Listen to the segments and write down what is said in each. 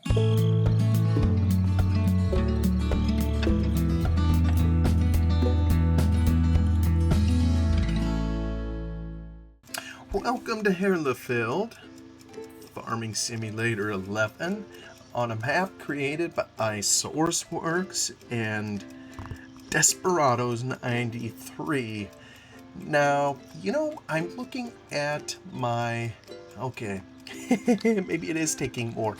Welcome to Herlefeld, Farming Simulator 11, on a map created by SourceWorks and Desperados93. Now, I'm looking at my... Okay, maybe it is taking more.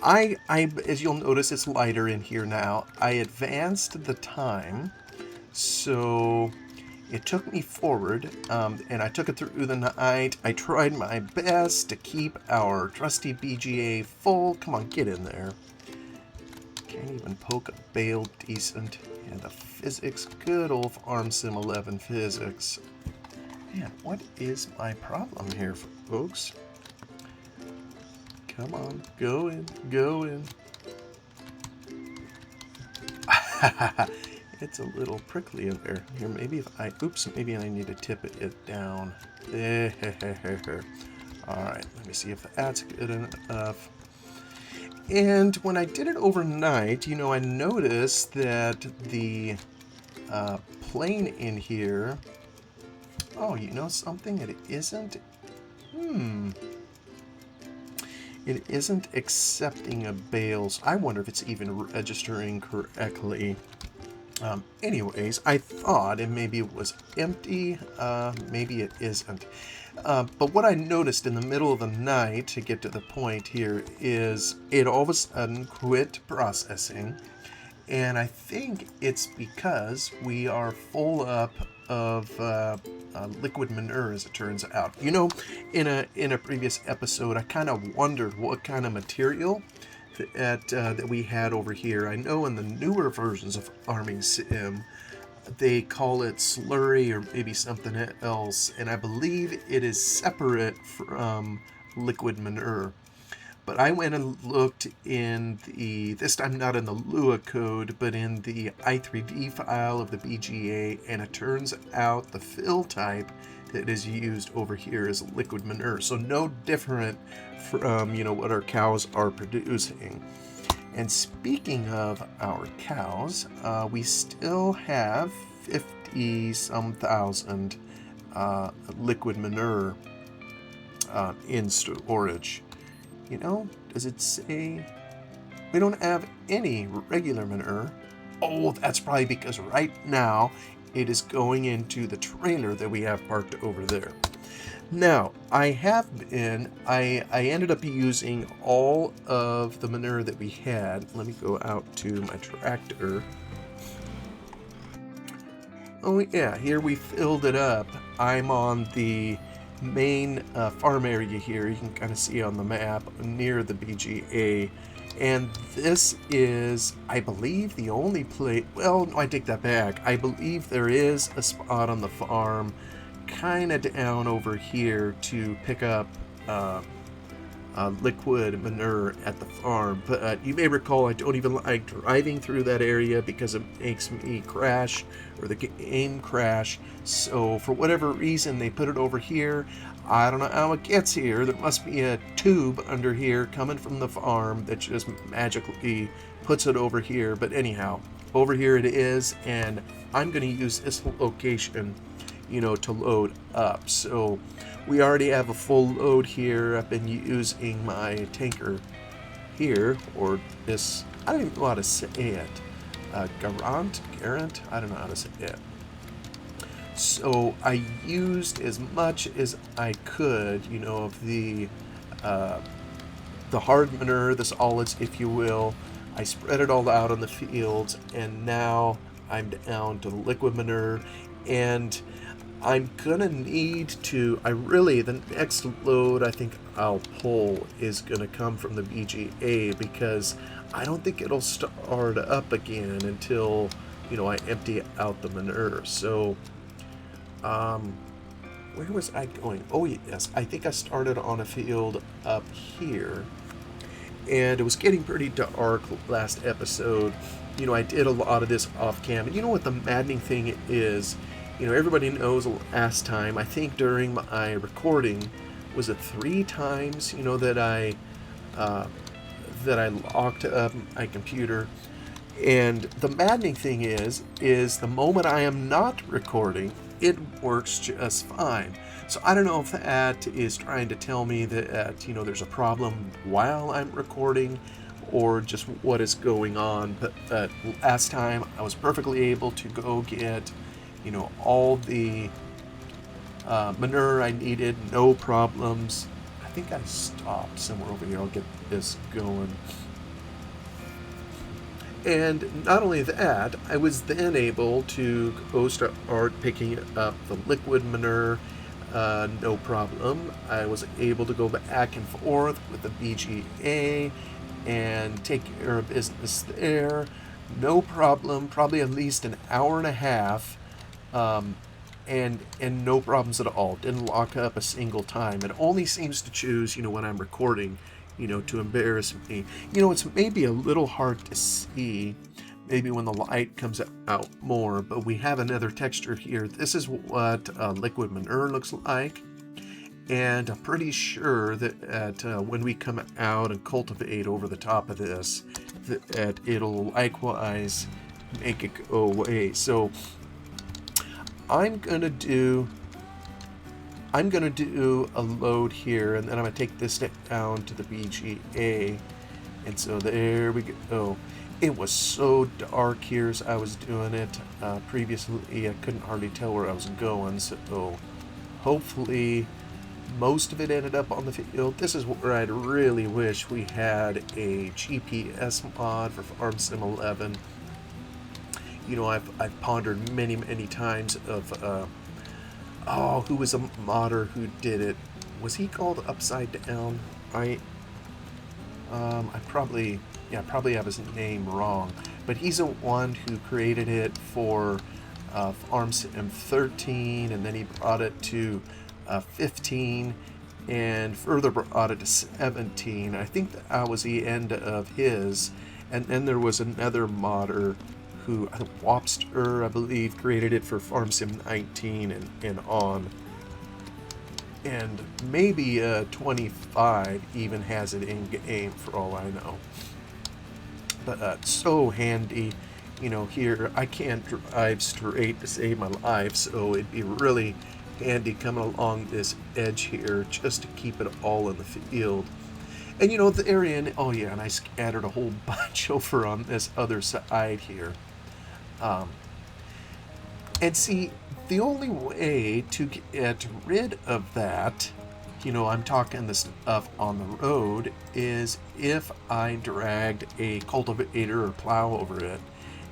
As you'll notice, it's lighter in here now. I advanced the time, so... It took me forward, and I took it through the night. I tried my best to keep our trusty BGA full. Come on, get in there. Can't even poke a bale decent. Yeah, the physics, good old Farm Sim 11 physics. Man, what is my problem here, folks? Come on, go in, go in. It's a little prickly in there. Here, maybe if I... Oops, maybe I need to tip it down. Alright, let me see if that's good enough. And when I did it overnight, I noticed that the plane in here... Oh, you know something? It isn't... It isn't accepting of bales. I wonder if it's even registering correctly. Anyways, I thought maybe it was empty, maybe it isn't. But what I noticed in the middle of the night, to get to the point here, is it all of a sudden quit processing. And I think it's because we are full up of liquid manure, as it turns out. In a previous episode, I kind of wondered what kind of material that we had over here. I know in the newer versions of Farming Sim, they call it slurry or maybe something else, and I believe it is separate from liquid manure. But I went and looked in this time not in the Lua code, but in the i3D file of the BGA, and it turns out the fill type that is used over here is liquid manure. So no different from, what our cows are producing. And speaking of our cows, we still have 50-some thousand liquid manure in storage. Does it say we don't have any regular manure? Oh, that's probably because right now it is going into the trailer that we have parked over there. Now, I ended up using all of the manure that we had. Let me go out to my tractor. Oh yeah, here we filled it up. I'm on the main farm area here. You can kind of see on the map near the BGA. And this is, I believe, the only place... Well, no, I take that back. I believe there is a spot on the farm kind of down over here to pick up liquid manure at the farm. But you may recall I don't even like driving through that area because it makes me crash, or the game crash. So for whatever reason, they put it over here. I don't know how it gets here. There must be a tube under here coming from the farm that just magically puts it over here. But anyhow, over here it is, and I'm going to use this location, to load up. So we already have a full load here. I've been using my tanker here, or this, I don't even know how to say it. Garant, I don't know how to say it. So I used as much as I could, of the hard manure, the solids, if you will. I spread it all out on the fields, and now I'm down to the liquid manure, and I'm gonna need to, the next load I think I'll pull is gonna come from the BGA, because I don't think it'll start up again until, I empty out the manure. So, where was I going? Oh yes, I think I started on a field up here, and it was getting pretty dark last episode. I did a lot of this off cam, and you know what the maddening thing is? Everybody knows last time, I think during my recording, was it 3 times, that I that I locked up my computer. And the maddening thing is the moment I am not recording, it works just fine. So I don't know if that is trying to tell me that, you know, there's a problem while I'm recording, or just what is going on. But last time I was perfectly able to go get, you know, all the manure I needed, no problems. I think I stopped somewhere over here. I'll get this going. And not only that, I was then able to go start picking up the liquid manure, no problem. I was able to go back and forth with the BGA and take care of business there, no problem. Probably at least an hour and a half, and no problems at all. Didn't lock up a single time. It only seems to choose, you know, when I'm recording, you know, to embarrass me. You know, it's maybe a little hard to see, maybe when the light comes out more, but we have another texture here. This is what liquid manure looks like, and I'm pretty sure that when we come out and cultivate over the top of this, that it'll likewise make it go away. So I'm gonna do a load here, and then I'm gonna take this down to the BGA, and so there we go. It was so dark here as I was doing it. Previously I couldn't hardly tell where I was going, so hopefully most of it ended up on the field. This is where I'd really wish we had a GPS mod for FarmSim 11. You know, I've pondered many times of who was a modder who did it? Was he called Upside Down? I probably have his name wrong, but he's the one who created it for FarmSim 13, and then he brought it to 15, and further brought it to 17. I think that was the end of his, and then there was another modder who, Wopster, I believe, created it for FarmSim 19 and on. And maybe 25 even has it in game, for all I know. But so handy. You know, here I can't drive straight to save my life, so it'd be really handy coming along this edge here just to keep it all in the field. And you know, the area, and I scattered a whole bunch over on this other side here. And see, the only way to get rid of that, you know, I'm talking the stuff on the road, is if I dragged a cultivator or plow over it,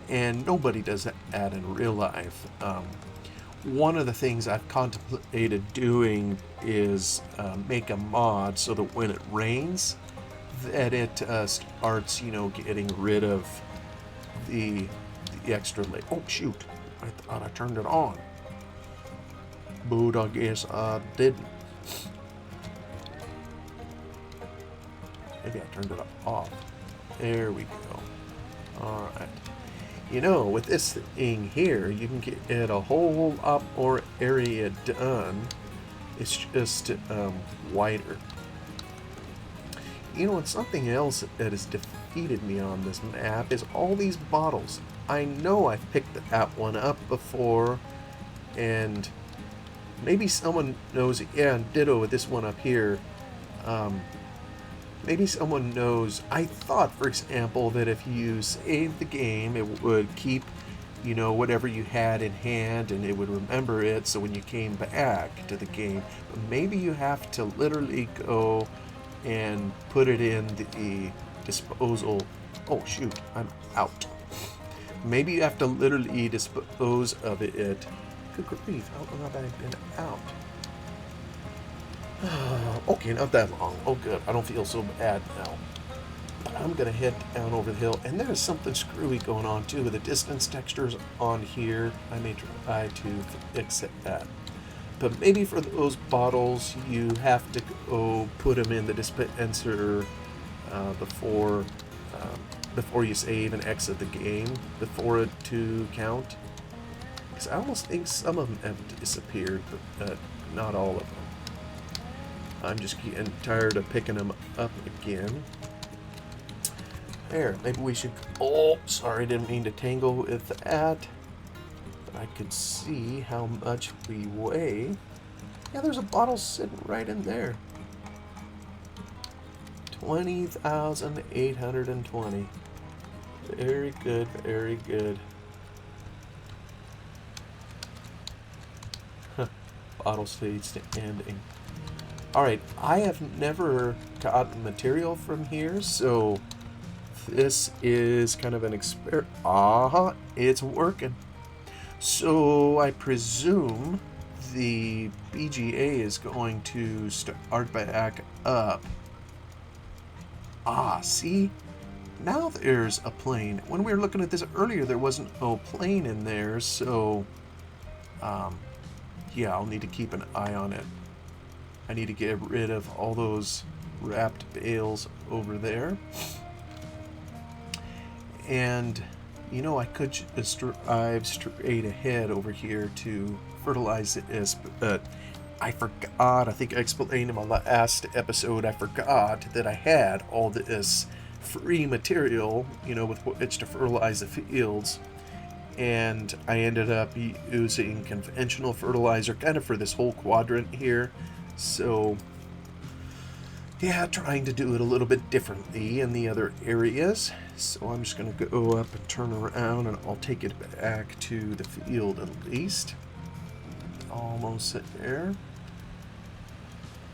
and nobody does that in real life. One of the things I've contemplated doing is make a mod so that when it rains, that it starts, you know, getting rid of the extra layer. Oh shoot, I thought I turned it on, but I guess I didn't. Maybe I turned it off. There we go. Alright. You know, with this thing here, you can get a whole lot more area done. It's just wider. You know, and something else that has defeated me on this map is all these bottles. I know I've picked that one up before, and maybe someone knows it. Yeah, and ditto with this one up here. Maybe someone knows. I thought, for example, that if you saved the game, it would keep, you know, whatever you had in hand, and it would remember it, so when you came back to the game. But maybe you have to literally go and put it in the disposal. Oh shoot, I'm out. Maybe you have to literally dispose of it. Good grief, how long have I been out? Okay, not that long. Oh good, I don't feel so bad now. But I'm gonna head down over the hill, and there's something screwy going on too with the distance textures on here. I may try to fix that. But maybe for those bottles, you have to go put them in the dispenser before you save and exit the game, before it to count. Because I almost think some of them have disappeared, but not all of them. I'm just getting tired of picking them up again. There, maybe we should... Oh, sorry, didn't mean to tangle with that. But I could see how much we weigh. Yeah, there's a bottle sitting right in there. 20,820. Very good, very good. Bottle stays to ending. Alright, I have never gotten material from here, so this is kind of an experiment. It's working. So I presume the BGA is going to start back up. See? Now there's a plane. When we were looking at this earlier, there wasn't a plane in there, so yeah, I'll need to keep an eye on it. I need to get rid of all those wrapped bales over there. And, you know, I could just drive straight ahead over here to fertilize this, but I forgot. I think I explained in my last episode, I forgot that I had all this free material, you know, with which to fertilize the fields. And I ended up using conventional fertilizer kind of for this whole quadrant here. So, yeah, trying to do it a little bit differently in the other areas. So I'm just going to go up and turn around, and I'll take it back to the field at least. Almost there.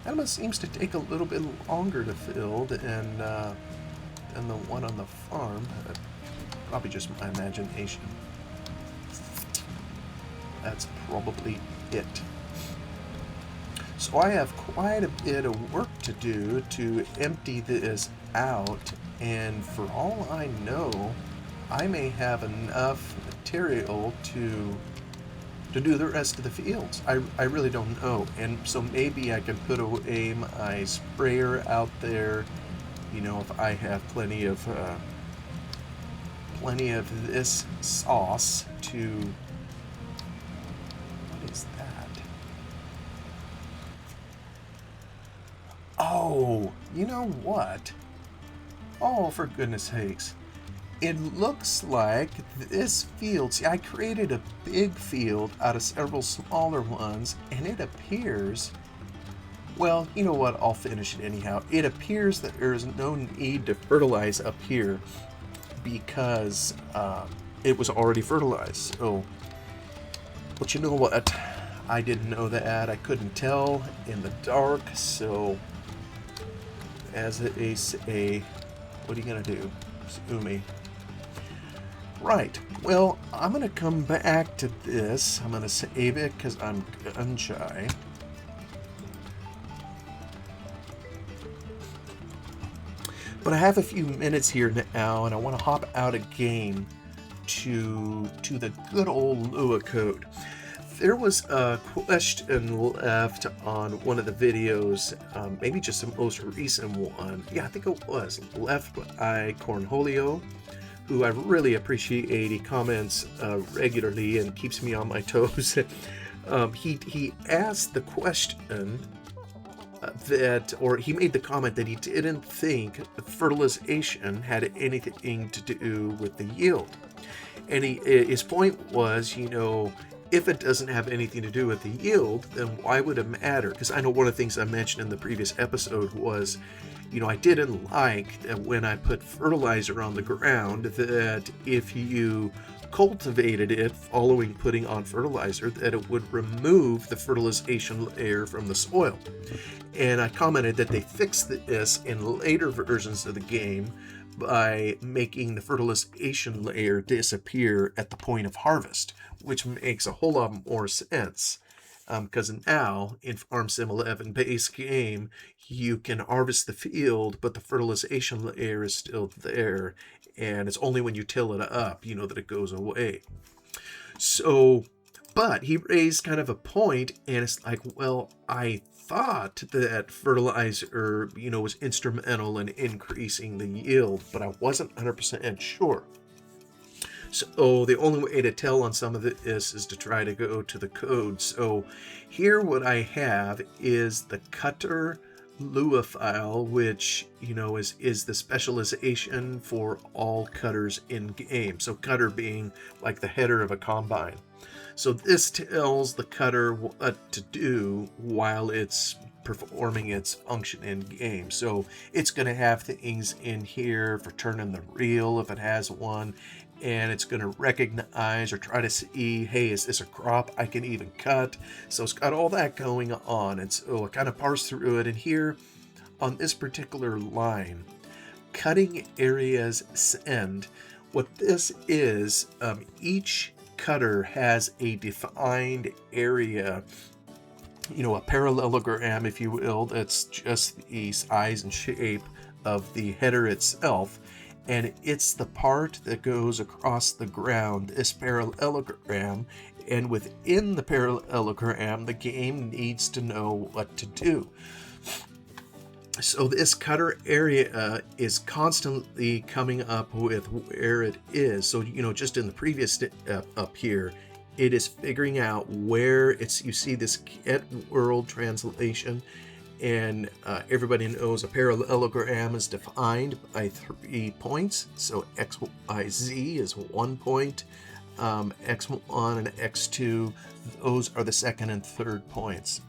That one seems to take a little bit longer to fill than the one on the farm. Probably just my imagination. That's probably it. So I have quite a bit of work to do to empty this out, and for all I know, I may have enough material to do the rest of the fields. I really don't know, and so maybe I can put away my sprayer out there, you know, if I have plenty of this sauce to... What is that? Oh, you know what? Oh, for goodness sakes. It looks like this field, see, I created a big field out of several smaller ones, and it appears, well, you know what, I'll finish it anyhow. It appears that there is no need to fertilize up here because it was already fertilized. So, but you know what, I didn't know that. I couldn't tell in the dark, so as they say, what are you gonna do? Sue me. Right, well, I'm going to come back to this. I'm going to save it because I'm gun shy. But I have a few minutes here now, and I want to hop out a game to the good old Lua code. There was a question left on one of the videos, maybe just the most recent one. Yeah, I think it was left by Cornholio, who I really appreciate. He comments regularly and keeps me on my toes. He asked the question or he made the comment that he didn't think fertilization had anything to do with the yield. And his point was, you know, if it doesn't have anything to do with the yield, then why would it matter? Because I know one of the things I mentioned in the previous episode was, you know, I didn't like that when I put fertilizer on the ground, that if you cultivated it following putting on fertilizer, that it would remove the fertilization layer from the soil. And I commented that they fixed this in later versions of the game by making the fertilization layer disappear at the point of harvest, which makes a whole lot more sense. Because now in Farm Sim 11 base game, you can harvest the field, but the fertilization layer is still there, and it's only when you till it up, you know, that it goes away. So, but he raised kind of a point, and it's like, well, I thought that fertilizer, you know, was instrumental in increasing the yield, but I wasn't 100% sure. So the only way to tell on some of this is to try to go to the code. So here what I have is the cutter Lua file, which, is the specialization for all cutters in game. So cutter being like the header of a combine. So this tells the cutter what to do while it's performing its function in game. So it's going to have things in here for turning the reel if it has one, and it's going to recognize or try to see, hey, is this a crop I can even cut? So it's got all that going on, and so I kind of parse through it. And here on this particular line, cutting areas end, what this is, each cutter has a defined area, a parallelogram, if you will, that's just the size and shape of the header itself, and it's the part that goes across the ground, this parallelogram, and within the parallelogram, the game needs to know what to do. So this cutter area is constantly coming up with where it is. So, just in the previous up here, it is figuring out where it's, you see this get world translation, and everybody knows a parallelogram is defined by 3 points. So X, Y, Z is 1 point. X1 and X2, those are the second and third points.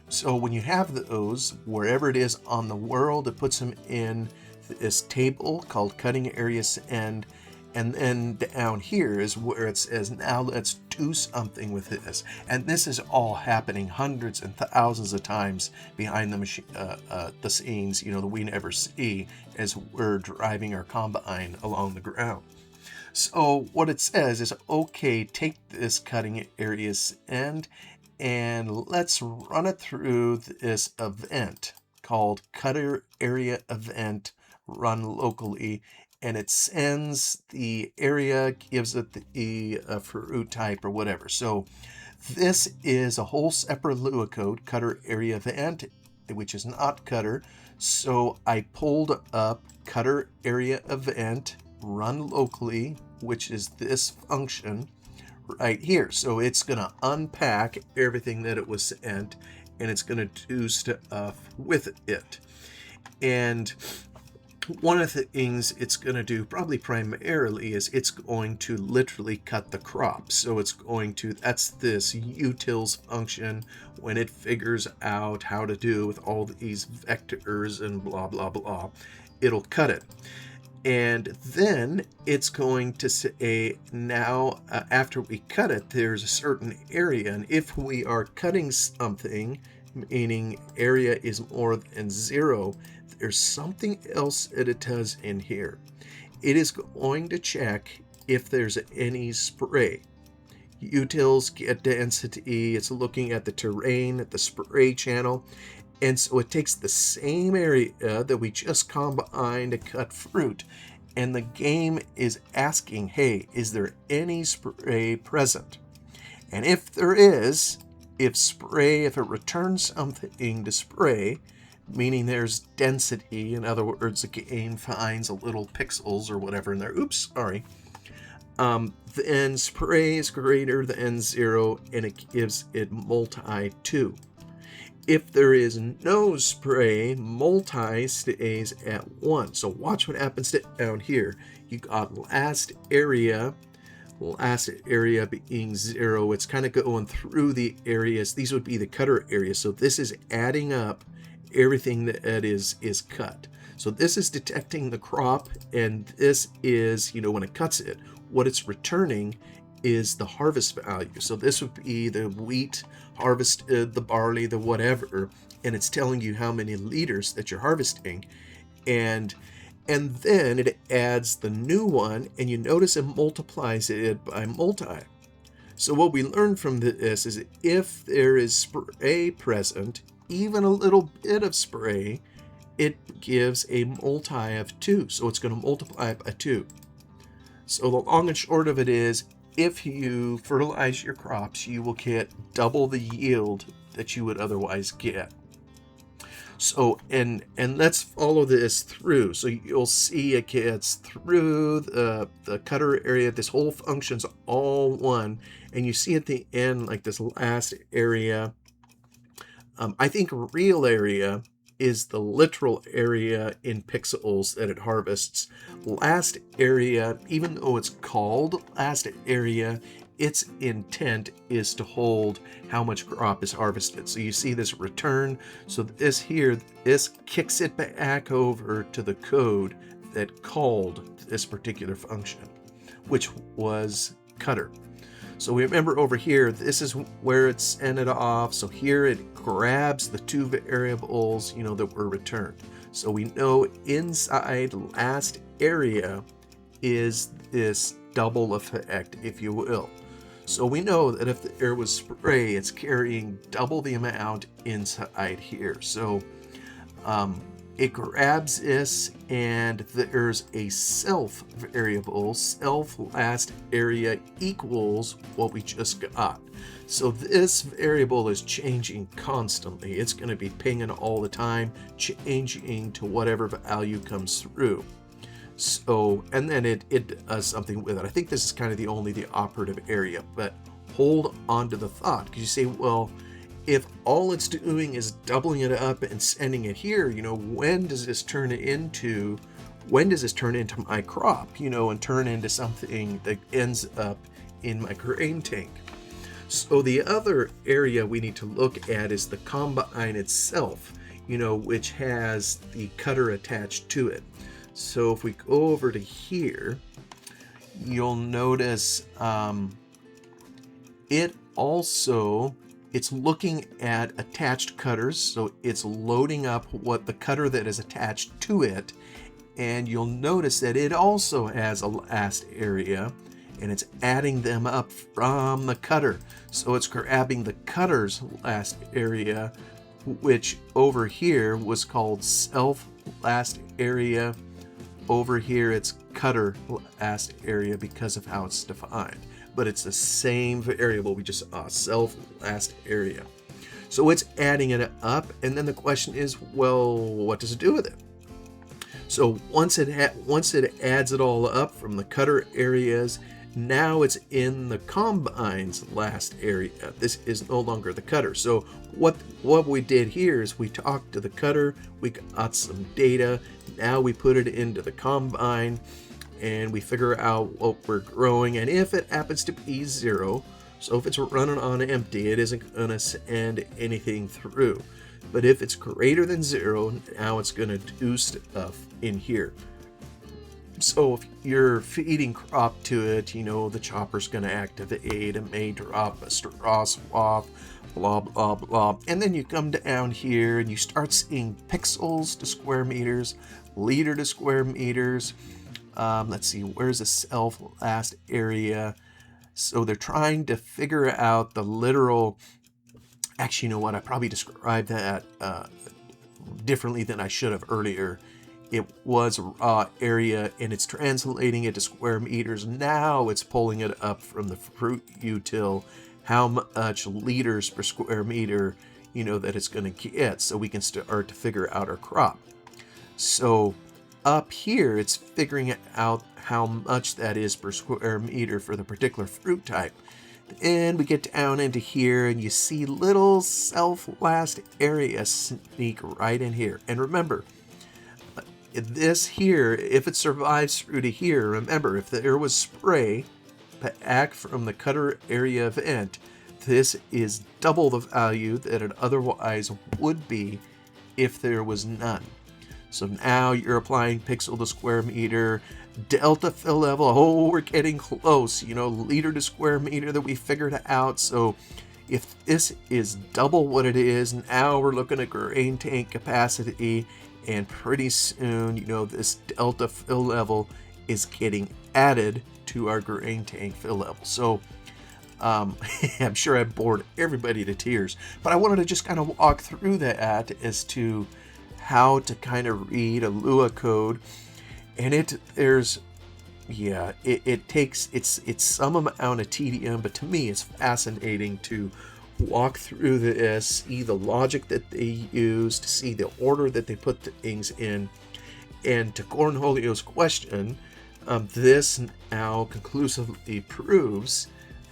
So when you have those, wherever it is on the world, it puts them in this table called cutting areas end. And then down here is where it says, now let's do something with this. And this is all happening hundreds and thousands of times behind the scenes, that we never see as we're driving our combine along the ground. So what it says is, okay, take this cutting areas end and let's run it through this event called cutter area event run locally, and it sends the area, gives it the fruit type or whatever. So this is a whole separate Lua code, cutter area event, which is not cutter. So I pulled up cutter area event run locally, which is this function right here. So it's going to unpack everything that it was sent, and it's going to do stuff with it. And one of the things it's going to do, probably primarily, is it's going to literally cut the crop. So it's going to, that's this utils function, when it figures out how to do with all these vectors and blah, blah, blah, it'll cut it. And then it's going to say, now, after we cut it, there's a certain area. And if we are cutting something, meaning area is more than 0, there's something else that it does in here. It is going to check if there's any spray. Utils get density. It's looking at the terrain, at the spray channel. And so it takes the same area that we just combined to cut fruit, and the game is asking, hey, is there any spray present? And if there is, if it returns something to spray, meaning there's density, in other words, the game finds a little pixels or whatever in there, then spray is greater than 0, and it gives it multi 2. If there is no spray, multi stays at 1. So watch what happens down here. You got last area being 0. It's kind of going through the areas. These would be the cutter areas. So this is adding up everything that is cut. So this is detecting the crop, and this is, when it cuts it, what it's returning is the harvest value. So this would be the wheat harvested, the barley, the whatever, and it's telling you how many liters that you're harvesting, and then it adds the new one, and you notice it multiplies it by multi. So what we learned from this is, if there is spray present, even a little bit of spray, it gives a multi of 2. So it's going to multiply by 2. So the long and short of it is, if you fertilize your crops, you will get double the yield that you would otherwise get. So, and let's follow this through. So you'll see it gets through the cutter area. This whole function's all one. And you see at the end, like this last area, I think real area is the literal area in pixels that it harvests. Last area, even though it's called last area, its intent is to hold how much crop is harvested. So you see this return. So this here, this kicks it back over to the code that called this particular function, which was cutter. So we remember over here, this is where it's ended off. So here it grabs the two variables, that were returned. So we know inside last area is this double effect, if you will. So we know that if there was spray, it's carrying double the amount inside here. So it grabs this, and there's a self variable, self last area equals what we just got. So this variable is changing constantly. It's going to be pinging all the time, changing to whatever value comes through. So, and then it does something with it. I think this is kind of the operative area, but hold on to the thought, because you say, well, if all it's doing is doubling it up and sending it here, when does this turn into my crop, and turn into something that ends up in my grain tank? So the other area we need to look at is the combine itself, which has the cutter attached to it. So if we go over to here, you'll notice it's looking at attached cutters. So it's loading up what the cutter that is attached to it. And you'll notice that it also has a last area, and it's adding them up from the cutter. So it's grabbing the cutter's last area, which over here was called self last area. Over here, it's cutter last area because of how it's defined. But it's the same variable we just saw, self last area. So it's adding it up, and then the question is, well, what does it do with it? So once it adds it all up from the cutter areas, now it's in the combine's last area. This is no longer the cutter. So what we did here is we talked to the cutter, we got some data, now we put it into the combine, and we figure out what we're growing, and if it happens to be 0, so if it's running on empty, it isn't going to send anything through. But if it's greater than 0, now it's going to do stuff in here. So if you're feeding crop to it, the chopper's going to activate, it may drop a straw swath, blah, blah, blah. And then you come down here and you start seeing pixels to square meters, liter to square meters. Let's see, where's the self last area? So they're trying to figure out the literal, actually, I probably described that differently than I should have earlier. It was raw area, and it's translating it to square meters. Now it's pulling it up from the fruit util, how much liters per square meter, that it's going to get, so we can start to figure out our crop. So up here, it's figuring out how much that is per square meter for the particular fruit type. And we get down into here, and you see little self last area sneak right in here. And remember, this here, if it survives through to here, remember, if there was spray back from the cutter area event, this is double the value that it otherwise would be if there was none. So now you're applying pixel to square meter, delta fill level. Oh, we're getting close, liter to square meter that we figured out. So if this is double what it is, now we're looking at grain tank capacity, and pretty soon, this delta fill level is getting added to our grain tank fill level. So I'm sure I bored everybody to tears, but I wanted to just kind of walk through that as to how to kind of read a Lua code. And it takes some amount of tedium, but to me it's fascinating to walk through this, see the logic that they use, to see the order that they put the things in. And to Cornholio's question, this now conclusively proves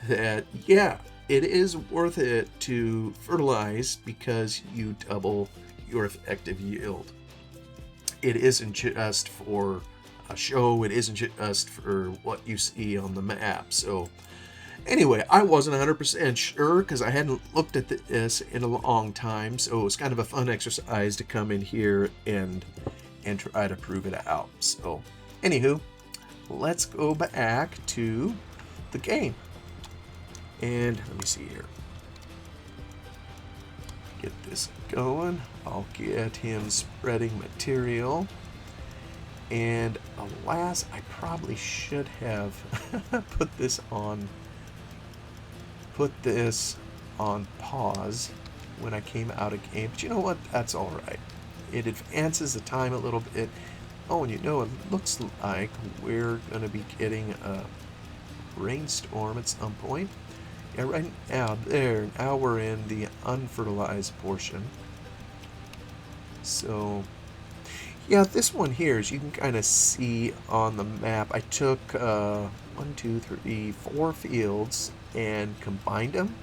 that, it is worth it to fertilize because you double your effective yield. It isn't just for a show, it isn't just for what you see on the map. So anyway, I wasn't 100% sure because I hadn't looked at this in a long time, so it was kind of a fun exercise to come in here and try to prove it out. So anywho, let's go back to the game. And let me see here. Get this going. I'll get him spreading material. And alas, I probably should have put this on pause when I came out of game. But you know what? That's all right. It advances the time a little bit. Oh, and you know, it looks like we're going to be getting a rainstorm at some point. Yeah, right now we're in the unfertilized portion. So, yeah, this one here, as you can kind of see on the map, I took 4 fields and combined them.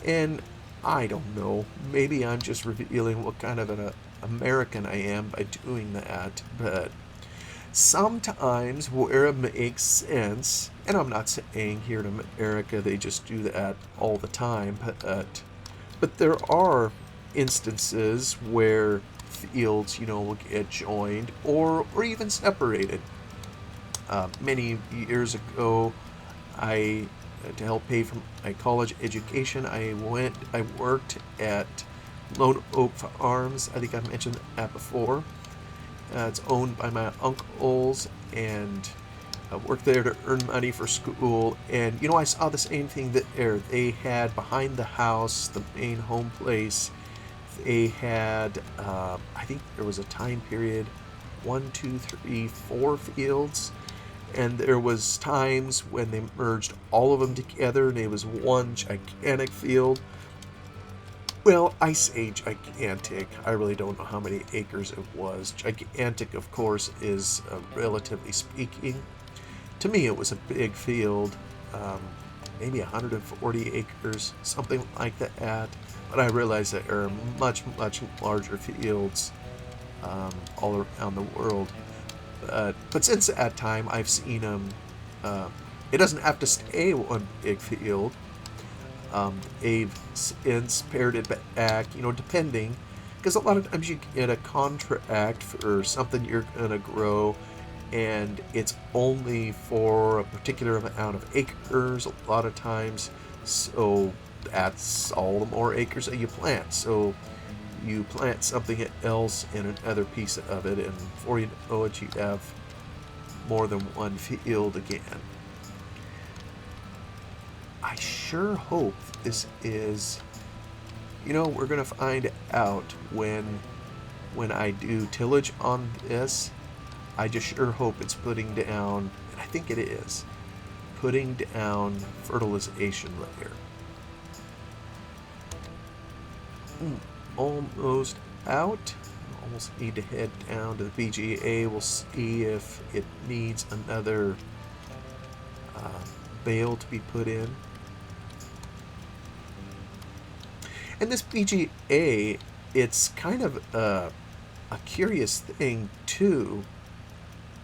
And I don't know, maybe I'm just revealing what kind of an American I am by doing that, but sometimes where it makes sense, and I'm not saying here in America they just do that all the time, but there are instances where fields, will get joined or even separated. Many years ago, to help pay for my college education, I worked at Lone Oak Farms. I think I mentioned that before. It's owned by my uncles, and I worked there to earn money for school. And I saw the same thing there. They had behind the house, the main home place, they had, I think there was a time period, 1, 2, 3, 4 fields. And there was times when they merged all of them together and it was one gigantic field. Well, I say gigantic. I really don't know how many acres it was. Gigantic, of course, is relatively speaking. To me, it was a big field, maybe 140 acres, something like that. But I realize that there are much, much larger fields all around the world. But since that time, I've seen them. It doesn't have to stay one big field. They've since pared it back, depending, because a lot of times you get a contract for something you're going to grow, and it's only for a particular amount of acres a lot of times, so that's all the more acres that you plant. So you plant something else in another piece of it, and before you know it, you have more than one field again. I sure hope this is, we're going to find out when I do tillage on this. I just sure hope it's putting down, and I think it is, putting down fertilization layer. Almost out. Almost need to head down to the BGA. We'll see if it needs another bale to be put in. And this BGA, it's kind of a curious thing too.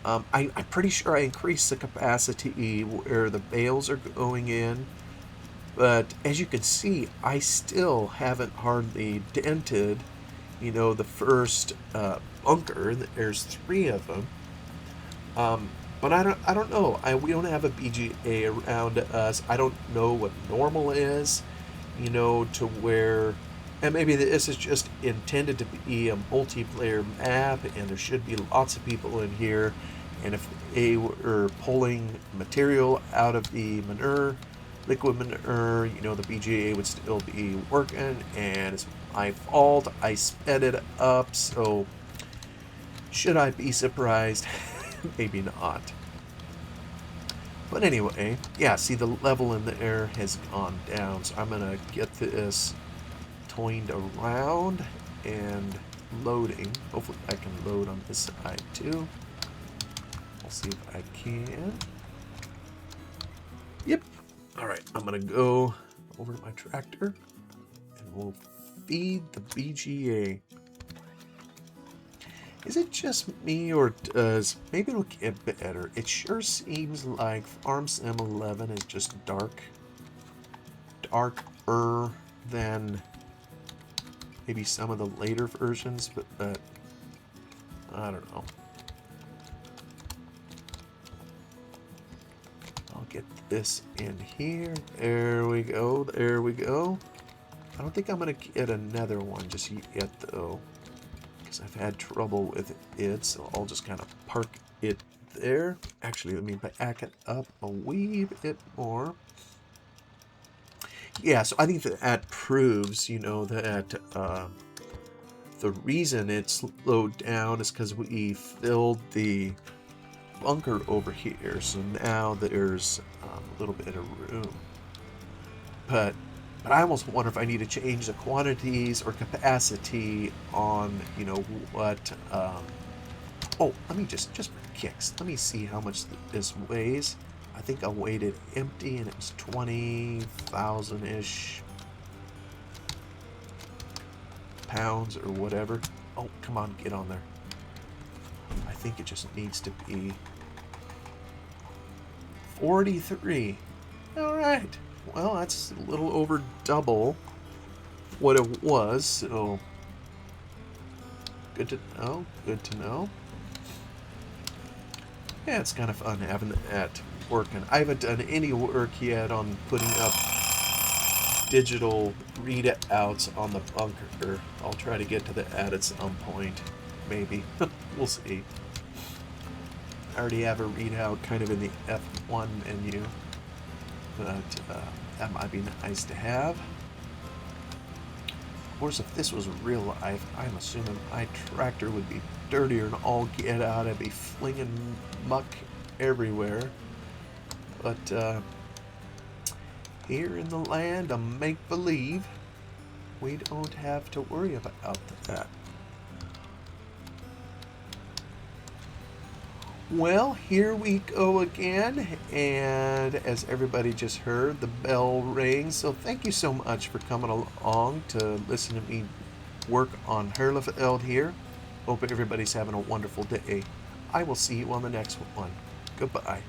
I'm pretty sure I increased the capacity where the bales are going in, but as you can see, I still haven't hardly dented, the first bunker. There's 3 of them. But I don't know. We don't have a BGA around us. I don't know what normal is, to where, and maybe this is just intended to be a multiplayer map, and there should be lots of people in here. And if they were pulling material out of the manure, liquid manure, the BGA would still be working, and it's my fault. I sped it up, so should I be surprised? Maybe not. But anyway, yeah, see, the level in the air has gone down, so I'm gonna get this toyed around and loading. Hopefully I can load on this side too. I'll see if I can. Yep. All right, I'm gonna go over to my tractor and we'll feed the BGA. Is it just me, or does... maybe it'll get better. It sure seems like Farm Sim 11 is just darker than maybe some of the later versions, but I don't know. I'll get this in here. There we go. There we go. I don't think I'm going to get another one just yet, though, because I've had trouble with it, so I'll just kind of park it there. Actually, let me back it up a wee bit more. Yeah, so I think that proves, you know, that the reason it slowed down is because we filled the bunker over here, so now there's a little bit of room. But I almost wonder if I need to change the quantities or capacity on, you know, what... oh, let me just for kicks, let me see how much this weighs. I think I weighed it empty and it was 20,000-ish pounds or whatever. Oh, come on, get on there. I think it just needs to be 43. All right. Well, that's a little over double what it was, so good to know, good to know. Yeah, it's kind of fun having that working. I haven't done any work yet on putting up digital readouts on the bunker. I'll try to get to that at some point, maybe. We'll see. I already have a readout kind of in the F1 menu, but that might be nice to have. Of course, if this was real life, I'm assuming my tractor would be dirtier than all get out. I'd be flinging muck everywhere. But here in the land of make-believe, we don't have to worry about that. Well, here we go again, and as everybody just heard, the bell rings. So thank you so much for coming along to listen to me work on Herlefeld here. Hope everybody's having a wonderful day. I will see you on the next one. Goodbye.